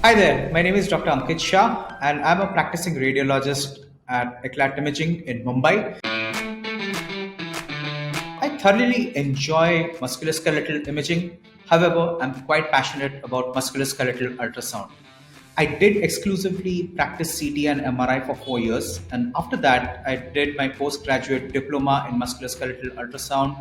Hi there, my name is Dr. Ankit Shah, and I'm a practicing radiologist at Eclat Imaging in Mumbai. I thoroughly enjoy musculoskeletal imaging. However, I'm quite passionate about musculoskeletal ultrasound. I did exclusively practice CT and MRI for 4 years, and after that, I did my postgraduate diploma in musculoskeletal ultrasound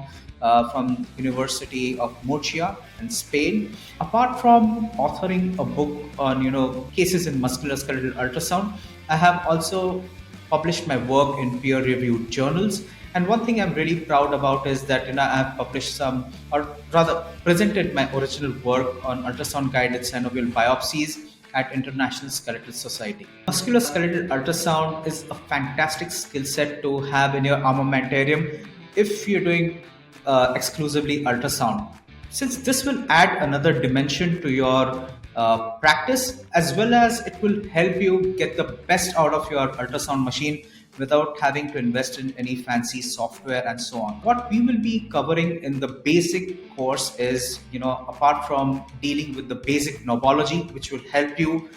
from University of Murcia in Spain. Apart from authoring a book on cases in musculoskeletal ultrasound, I have also published my work in peer-reviewed journals. And one thing I'm really proud about is that I have published some, or rather, presented my original work on ultrasound-guided synovial biopsies at International Skeletal Society. Musculoskeletal ultrasound is a fantastic skill set to have in your armamentarium if you're doing exclusively ultrasound, since this will add another dimension to your practice, as well as it will help you get the best out of your ultrasound machine without having to invest in any fancy software and so on. What we will be covering in the basic course is, apart from dealing with the basic knobology, which will help you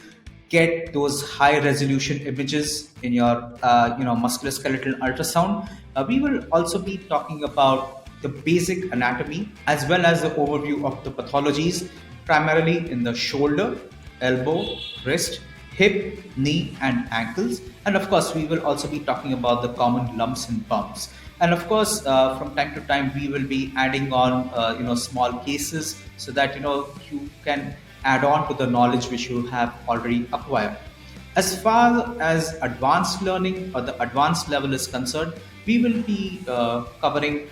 get those high resolution images in your musculoskeletal ultrasound. We will also be talking about the basic anatomy as well as the overview of the pathologies, primarily in the shoulder, elbow, wrist, hip, knee, and ankles. And of course, we will also be talking about the common lumps and bumps. And of course, from time to time, we will be adding on, small cases so that you can add on to the knowledge which you have already acquired. As far as advanced learning or the advanced level is concerned, we will be covering,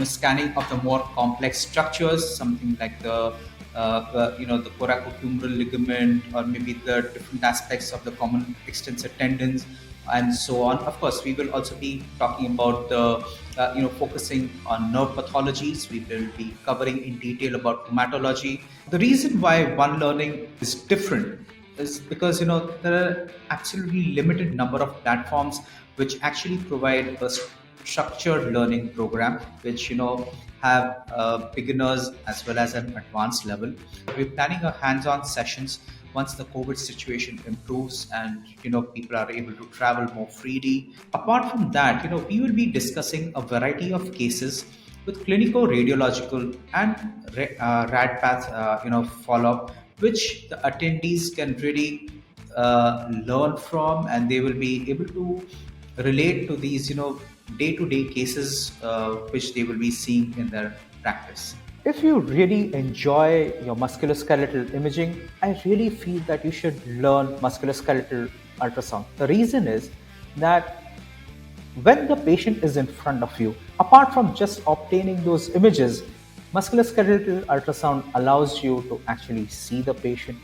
scanning of the more complex structures, something like the coracohumeral ligament, or maybe the different aspects of the common extensor tendons, and so on. Of course, we will also be talking about the, focusing on nerve pathologies. We will be covering in detail about rheumatology. The reason why one learning is different is because there are absolutely limited number of platforms which actually provide a structured learning program, which have beginners as well as an advanced level. We're planning a hands-on sessions once the COVID situation improves and people are able to travel more freely. Apart from that, we will be discussing a variety of cases with clinical radiological and rad path follow-up, which the attendees can really learn from, and they will be able to relate to these day-to-day cases which they will be seeing in their practice. If you really enjoy your musculoskeletal imaging, I really feel that you should learn musculoskeletal ultrasound. The reason is that when the patient is in front of you, apart from just obtaining those images, musculoskeletal ultrasound allows you to actually see the patient,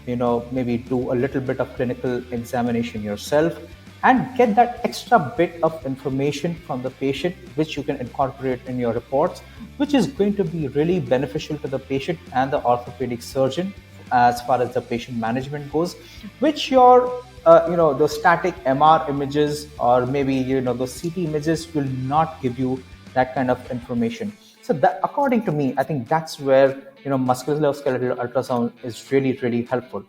maybe do a little bit of clinical examination yourself and get that extra bit of information from the patient, which you can incorporate in your reports, which is going to be really beneficial to the patient and the orthopedic surgeon as far as the patient management goes, which your those static MR images or maybe those CT images will not give you that kind of information. So that, according to me, I think that's where musculoskeletal ultrasound is really, really helpful.